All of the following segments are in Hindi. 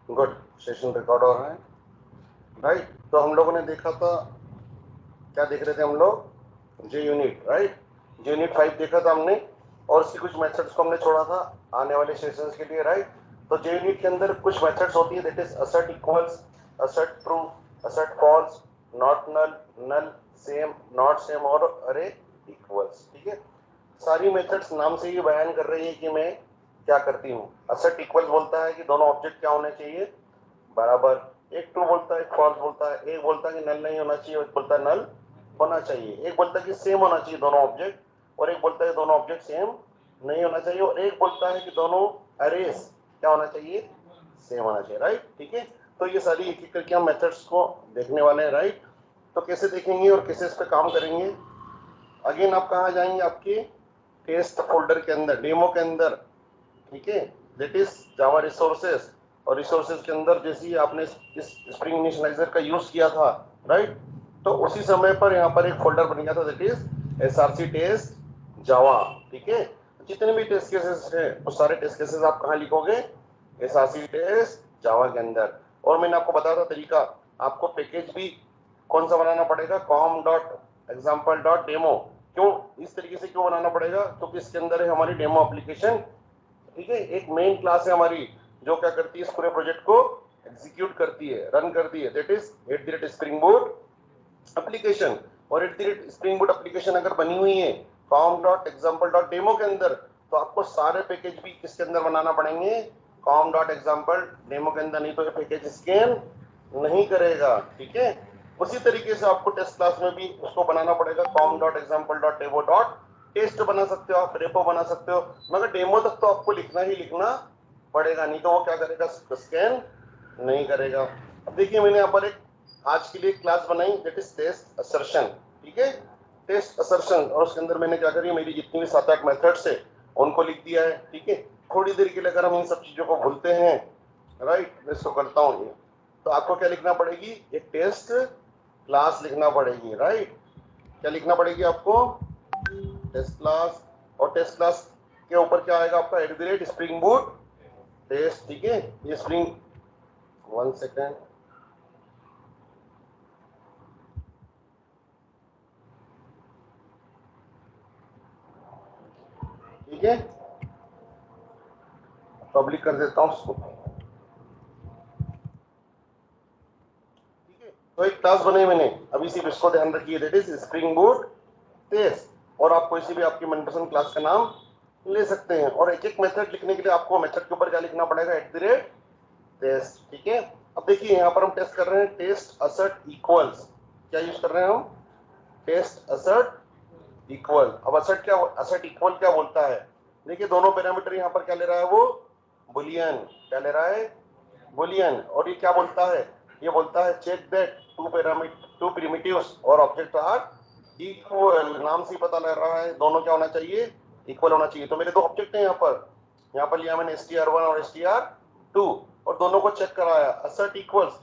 गुड, सेशन रिकॉर्ड हो रहा है। राइट, तो हम लोगों ने देखा था, क्या देख रहे थे हम लोग? जे यूनिट, राइट। जे यूनिट 5 देखा था हमने, और उसकी कुछ मेथड्स को हमने छोड़ा था आने वाले सेशंस के लिए, राइट। तो जे यूनिट के अंदर कुछ मेथड्स होती है, that is assert equals, assert true, assert false, not null, null, same, not same और अरे इक्वल्स। ठीक है, सारी मेथड्स नाम से ही बयान कर रही है कि मैं क्या करती हूँ। असर्ट इक्वल बोलता है कि दोनों ऑब्जेक्ट क्या होने चाहिए, बराबर। एक ट्रू बोलता है, एक फॉल्स बोलता है। एक बोलता है कि नल नहीं होना चाहिए, एक बोलता है नल होना चाहिए। एक बोलता है कि सेम होना चाहिए दोनों ऑब्जेक्ट, और एक बोलता है दोनों ऑब्जेक्ट सेम नहीं होना चाहिए, और एक बोलता है कि दोनों अरेज क्या होना चाहिए, सेम होना चाहिए, राइट। ठीक है, तो ये सारी एक एक करके हम मेथड्स को देखने वाले हैं, राइट। तो कैसे देखेंगे और कैसे इस पे काम करेंगे? अगेन आप कहाँ जाएंगे, आपके टेस्ट फोल्डर के अंदर, डेमो के अंदर, ठीक है, दैट इज जावा रिसोर्सेज। और रिसोर्सेज के अंदर जैसे ही आपने इस स्प्रिंग इनिशियलाइजर का यूज किया था, राइट, तो उसी समय पर यहाँ पर एक फोल्डर बन गया था, दैट इज एसआरसी टेस्ट जावा। ठीक है, जितने भी टेस्ट केसेस है वो सारे टेस्ट केसेस आप कहाँ लिखोगे, एसआरसी टेस्ट जावा के अंदर। और मैंने आपको बताया था तरीका, आपको पैकेज भी कौन सा बनाना पड़ेगा, com.example.demo। क्यों इस तरीके से क्यों बनाना पड़ेगा? क्योंकि इसके अंदर है हमारी डेमो एप्लीकेशन। ठीक है, एक मेन क्लास है हमारी जो क्या करती है, इस पूरे प्रोजेक्ट को एग्जीक्यूट करती है, रन करती है, that is spring boot application. और स्प्रिंग बूट एप्लीकेशन अगर बनी हुई है com.example.demo के अंदर, तो आपको सारे पैकेज भी किसके अंदर बनाना पड़ेंगे, com.example.demo के अंदर, नहीं तो ये पैकेज स्कैन नहीं करेगा। ठीक है, उसी तरीके से आपको टेस्ट क्लास में भी उसको बनाना पड़ेगा, com.example.demo.टेस्ट बना सकते हो आप, रेपो बना सकते हो, मगर डेमो तक तो आपको लिखना ही लिखना पड़ेगा, नहीं तो वो क्या करेगा, स्कैन नहीं करेगा। अब देखिए, मैंने यहाँ पर एक आज के लिए क्लास बनाई, दैट इज टेस्ट असर्शन। ठीक है, टेस्ट असर्शन, और उसके अंदर मैंने क्या करी, मेरी जितनी भी 7-8 मेथड्स है उनको लिख दिया है। ठीक है, थोड़ी देर के लिए अगर हम इन सब चीजों को भूलते हैं, राइट, मैं इसको करता हूँ, तो आपको क्या लिखना पड़ेगी, एक टेस्ट क्लास लिखना पड़ेगी, राइट। क्या लिखना पड़ेगी आपको, टेस्ट क्लास। और टेस्ट क्लास के ऊपर क्या आएगा आपका, @स्प्रिंग बूट टेस्ट। ठीक है, ये स्प्रिंग, 1 सेकेंड, ठीक है, पब्लिक कर देता हूँ उसको। ठीक है, तो एक क्लास बनाई मैंने, अभी सिर्फ इसको ध्यान रखिए, that is spring boot test. और आप कोई सी भी आपकी मनपसंद क्लास का नाम ले सकते हैं, और एक एक मेथड लिखने के लिए आपको मेथड के ऊपर क्या लिखना पड़ेगा, @टेस्ट। ठीक है, अब देखिए यहाँ पर हम टेस्ट कर रहे हैं, टेस्ट असर्ट इक्वल्स, क्या यूज कर रहे हैं हम, टेस्ट असर्ट इक्वल। अब असर्ट क्या, असर्ट इक्वल क्या बोलता है, देखिए दोनों पैरामीटर यहाँ पर क्या ले रहा है वो, बुलियन। क्या ले रहा है, बुलियन। और ये क्या बोलता है, ये बोलता है चेक दैट टू प्रिमिटिव्स और ऑब्जेक्ट आर इक्वल। नाम से ही पता लग रहा है दोनों क्या होना चाहिए, इक्वल होना चाहिए। तो मेरे दो ऑब्जेक्ट हैं यहाँ पर लिया मैंने str1 और str2, और दोनों को चेक कराया, असर्ट इक्वल्स,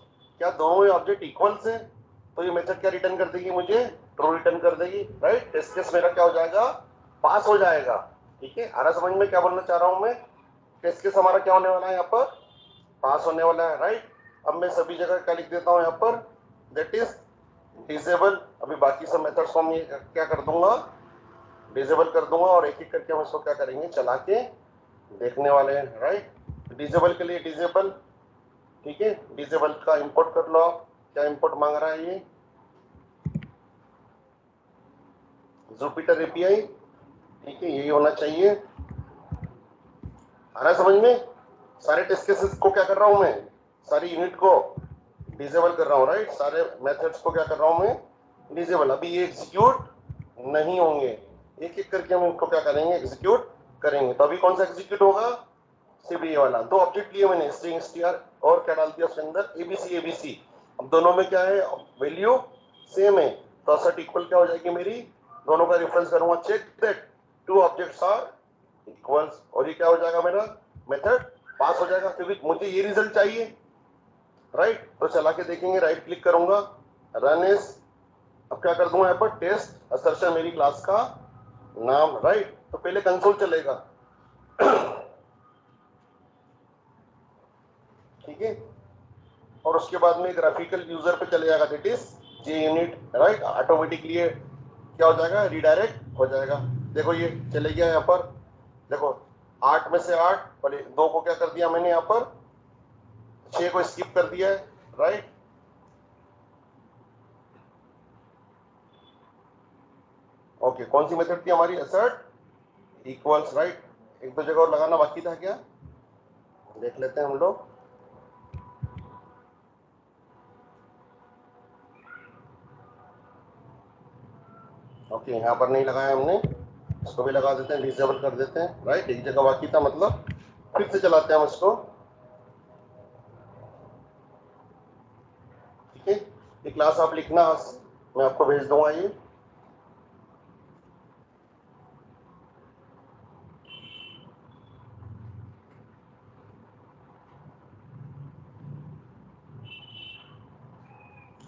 क्या दोनों ही ऑब्जेक्ट इक्वल्स हैं, तो ये मेथड क्या रिटर्न कर देगी, मुझे ट्रू रिटर्न कर देगी, राइट। टेस्ट केस मेरा क्या हो जाएगा, पास हो जाएगा। ठीक है, आ रहा समझ में क्या बोलना चाह रहा हूं मैं? टेस्ट केस हमारा क्या होने वाला है, यहाँ पर पास होने वाला है, राइट। अब मैं सभी जगह क्या लिख देता हूँ यहाँ पर, दैट इज डिसेबल। अभी बाकी सब मेथड्स को मैं क्या कर दूंगा, डिसेबल कर दूंगा, और एक एक करके हम इसको क्या करेंगे, चला के देखने वाले हैं, राइट। डिसेबल के लिए डिसेबल, ठीक है, डिसेबल का इंपोर्ट कर लो आप। क्या इंपोर्ट मांग रहा है ये, जुपिटर एपीआई। ठीक है, यही होना चाहिए। आ रहा है समझ में? सारे टेस्ट केसेस को क्या कर रहा हूं मैं, सारी यूनिट को डिसेबल कर रहा हूं, राइट। सारे मेथड्स को क्या कर रहा हूं मैं, डिसेबल। अभी ये एग्जीक्यूट नहीं होंगे, एक एक करके हम इनको क्या करेंगे, एग्जीक्यूट करेंगे। तो अभी कौन सा एग्जीक्यूट होगा, सिर्फ ये वाला। दो ऑब्जेक्ट लिए मैंने, स्ट्रिंग str, और क्या डाल दिया उसके अंदर, एबीसी। अब दोनों में क्या है, वैल्यू सेम है, तो असर्ट इक्वल क्या हो जाएगी मेरी, दोनों का रेफरेंस करूंगा, check that two objects are equals, और ये क्या हो जाएगा, मेरा मेथड पास हो जाएगा, क्योंकि मुझे ये रिजल्ट चाहिए, राइट। तो चला के देखेंगे, राइट क्लिक करूंगा, रन एज। अब क्या कर दूंगा यहाँ पर, टेस्ट असर्शन मेरी क्लास का नाम, राइट। तो पहले कंसोल चलेगा, ठीक है, और उसके बाद में ग्राफिकल यूजर पे चले जाएगा, that is J unit, right. Automatically क्या हो जाएगा, रिडायरेक्ट हो जाएगा। देखो ये चले गया यहाँ पर, देखो 8 में से 8 और 2 को क्या कर दिया मैंने, यहाँ पर 6 को स्किप कर दिया है, राइट। ओके, कौन सी मेथड थी हमारी, असर्ट इक्वल्स, राइट। एक दो जगह और लगाना बाकी था क्या, देख लेते हैं हम लोग। ओके, यहाँ पर नहीं लगाया हमने, इसको भी लगा देते हैं, डिसेबल कर देते हैं, राइट। एक जगह बाकी था, मतलब फिर से चलाते हैं हम इसको, ठीक है। ये क्लास आप लिखना, मैं आपको भेज दूंगा ये।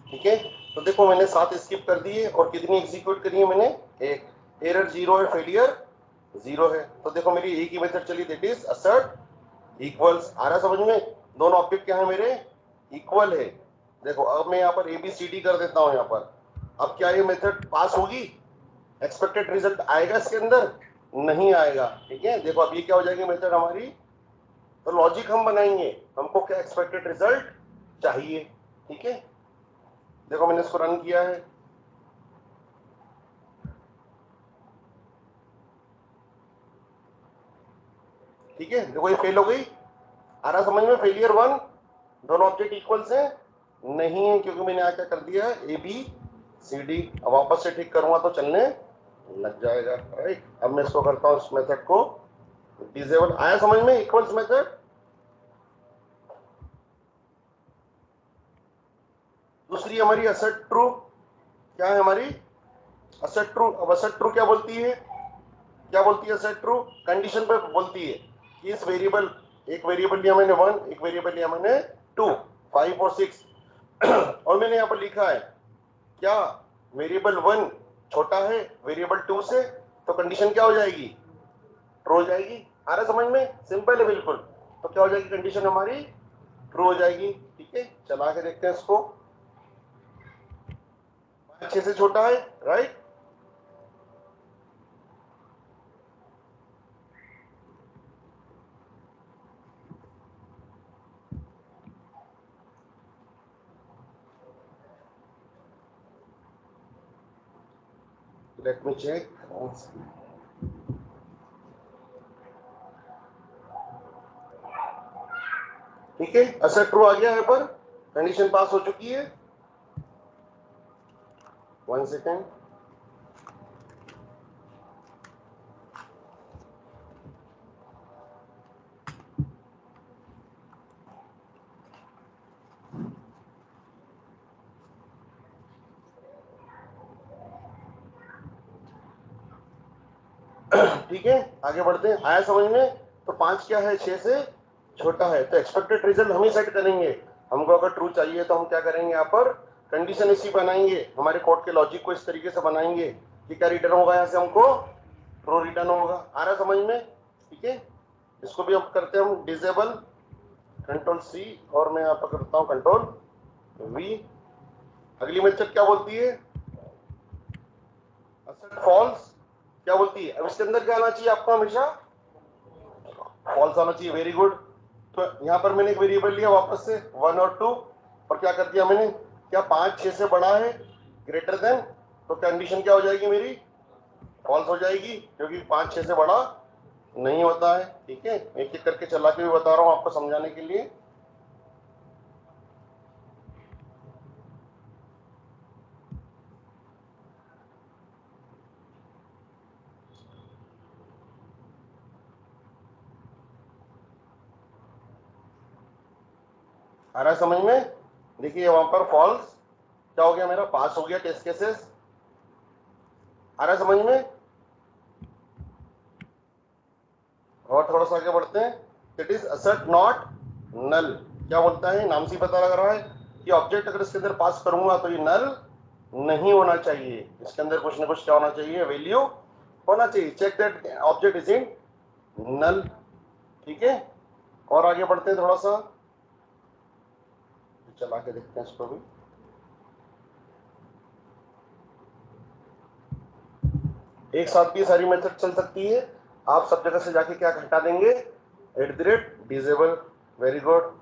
ठीक है, तो देखो मैंने 7 स्किप कर दिए और कितनी एग्जीक्यूट करी है मैंने, एक। एरर 0 है, फेलियर 0 है, तो देखो मेरी एक ही मेथड चली, दैट इज असर्ट इक्वल्स। आ रहा समझ में, दोनों ऑब्जेक्ट क्या है मेरे, इक्वल है। देखो अब मैं यहाँ पर ABCD कर देता हूँ यहाँ पर, अब क्या ये मेथड पास होगी, एक्सपेक्टेड रिजल्ट आएगा इसके अंदर, नहीं आएगा, ठीक है। देखो अब ये क्या हो जाएगी मेथड हमारी, तो लॉजिक हम बनाएंगे, हमको क्या एक्सपेक्टेड रिजल्ट चाहिए, ठीक है। देखो मैंने इसको रन किया है, ठीक है। देखो ये फेल हो गई, आ रहा समझ में, फेलियर 1, दोनों ऑब्जेक्ट इक्वल्स हैं, नहीं है, क्योंकि मैंने यहाँ क्या कर दिया है, ABCD। अब वापस से ठीक करूंगा तो चलने लग जाएगा, राइट। अब मैं इसको करता हूँ, इस मेथड को डिसेबल। आया समझ में, इक्वल्स मेथड। दूसरी हमारी असर्ट ट्रू, क्या है हमारी असर्ट ट्रू। अब असर्ट ट्रू क्या बोलती है, क्या बोलती है असर्ट ट्रू, कंडीशन पे बोलती है कि इस वेरिएबल, एक वेरिएबल लिया मैंने 1, एक वेरिएबल लिया मैंने 2, 5 और 6 और मैंने यहाँ पर लिखा है क्या, वेरिएबल 1 छोटा है वेरिएबल 2 से, तो कंडीशन क्या हो जाएगी, ट्रू हो जाएगी। आ रहा समझ में, सिंपल है बिल्कुल। तो क्या हो जाएगी कंडीशन हमारी, ट्रू हो जाएगी, ठीक है। चला के देखते हैं इसको, 6 से छोटा है, राइट। लेट मी चेक, ठीक है, असर ट्रू आ गया है, पर कंडीशन पास हो चुकी है। 1 सेकेंड, ठीक है, आगे बढ़ते हैं। आया समझ में, तो 5 क्या है, 6 से छोटा है, तो एक्सपेक्टेड रिजल्ट हम ही सेट करेंगे। हमको अगर ट्रू चाहिए तो हम क्या करेंगे, यहाँ पर कंडीशन इसी बनाएंगे, हमारे कोड के लॉजिक को इस तरीके से बनाएंगे कि क्या रिटर्न होगा, यहाँ से हमको ट्रू रिटर्न होगा। आ रहा समझ में, ठीक है। इसको भी अब करते हैं हम डिसेबल, कंट्रोल C, और मैं यहाँ पर करता हूँ कंट्रोल V। अगली मेथड क्या बोलती है, फॉल्स, क्या बोलती है। अब इसके अंदर क्या आना चाहिए आपको, हमेशा फॉल्स आना चाहिए, वेरी गुड। तो यहाँ पर मैंने एक वेरिएबल लिया वापस से 1 और 2, और क्या कर दिया मैंने, क्या 5 6 से बड़ा है, ग्रेटर देन, तो कंडीशन क्या हो जाएगी मेरी, फॉल्स हो जाएगी, क्योंकि 5 6 से बड़ा नहीं होता है, ठीक है। एक एक करके चला के भी बता रहा हूँ आपको समझाने के लिए। आ रहा है समझ में, देखिए वहां पर फॉल्स क्या हो गया, मेरा पास हो गया टेस्ट केसेस। आ रहा है समझ में, और थोड़ा सा आगे बढ़ते हैं। It is assert not null, क्या बोलता है, नाम से ही पता लग रहा है कि ऑब्जेक्ट अगर इसके अंदर पास करूंगा तो ये नल नहीं होना चाहिए, इसके अंदर कुछ ना कुछ क्या होना चाहिए, वैल्यू होना चाहिए। Check that object is in null, ठीक है। और आगे बढ़ते हैं थोड़ा सा, चला के देखते हैं इसको भी। एक साथ भी सारी मेथड चल सकती है। आप सब जगह से जाके क्या हटा देंगे, डिसेबल। Very good.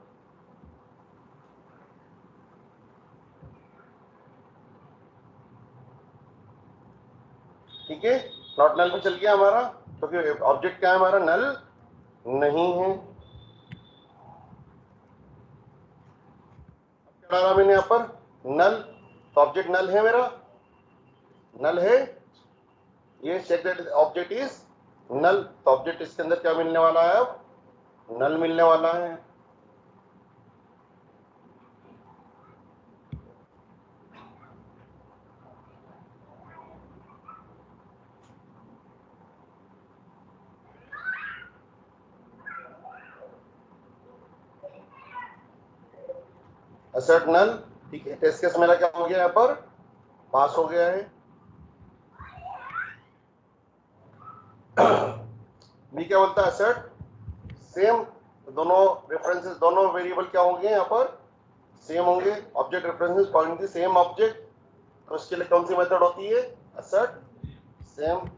ठीक है, नॉट नल भी चल गया हमारा, क्योंकि ऑब्जेक्ट क्या है हमारा, नल नहीं है। क्या डाला मैंने यहाँ पर, नल, तो ऑब्जेक्ट नल है मेरा, नल है। ये check that object is null, तो ऑब्जेक्ट इसके अंदर क्या मिलने वाला है, अब नल मिलने वाला है। असर्ट नल। ठीक है, टेस्ट केस मेरा क्या हो गया यहाँ पर, पास हो गया है। बी क्या बोलता है, असर्ट सेम। दोनों रेफरेंसेस, दोनों वेरिएबल क्या होंगे यहाँ पर, सेम होंगे। Object references point two same object, तो उसके लिए कौन सी मेथड होती है, असर्ट सेम।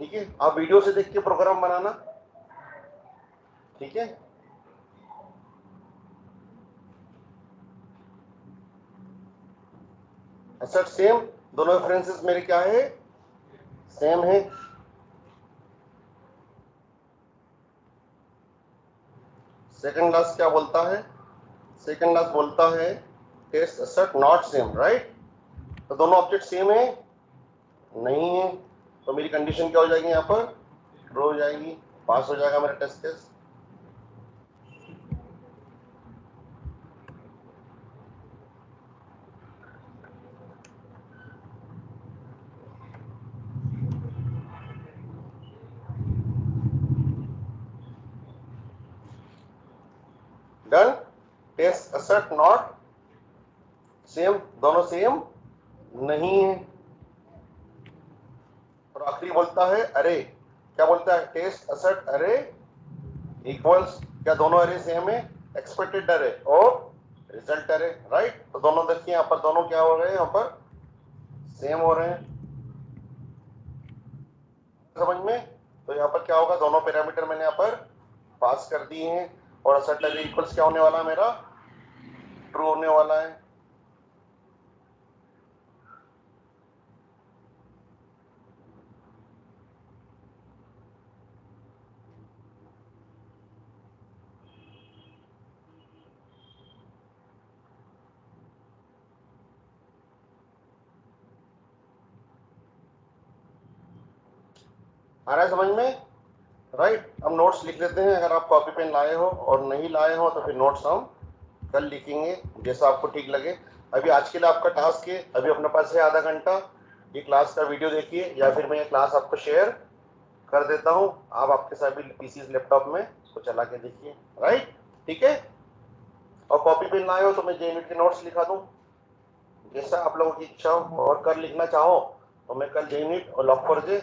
ठीक है, आप वीडियो से देख के प्रोग्राम बनाना। ठीक है, असर्ट सेम, दोनों रेफरेंसेस मेरे क्या है, सेम है। सेकंड क्लास क्या बोलता है, सेकंड क्लास बोलता है test assert not same, right. तो दोनों ऑब्जेक्ट सेम है, नहीं है, तो मेरी कंडीशन क्या हो जाएगी यहाँ पर, ट्रू हो जाएगी, पास हो जाएगा मेरा test case. Done. Test assert not same, दोनों सेम नहीं है। और आखिरी बोलता है अरे, क्या बोलता है, टेस्ट असर्ट अरे इक्वल्स, क्या दोनों अरे सेम है, एक्सपेक्टेड अरे और रिजल्ट अरे, राइट। तो दोनों देखिए यहाँ पर, दोनों क्या हो रहे हैं, यहाँ पर सेम हो रहे हैं, समझ में। तो यहाँ पर क्या होगा, दोनों पैरामीटर मैंने यहाँ पर पास कर दिए हैं, और असर्ट अरे इक्वल्स क्या होने वाला है मेरा, ट्रू होने वाला है। आ रहा है समझ में, राइट। हम नोट्स लिख लेते हैं, अगर आप कॉपी पेन लाए हो, और नहीं लाए हो तो फिर नोट्स हम कल लिखेंगे, जैसा आपको ठीक लगे। अभी आज के लिए आपका टास्क है, अभी अपने पास है आधा घंटा, ये क्लास का वीडियो देखिए, या फिर मैं ये क्लास आपको शेयर कर देता हूँ, आप आपके सभी पीसी लैपटॉप में इसको चला के देखिए, राइट। ठीक है, और कॉपी पेन लाए हो तो मैं जे यूनिट के नोट्स लिखा दूँ, जैसा आप लोगों की इच्छा हो। और कर लिखना चाहो तो मैं कल जे यूनिट और लॉक फॉर जे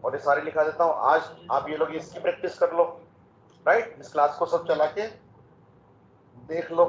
और ये सारे लिखा देता हूँ। आज आप ये लोग इसकी प्रैक्टिस कर लो, राइट। इस क्लास को सब चला के देख लो।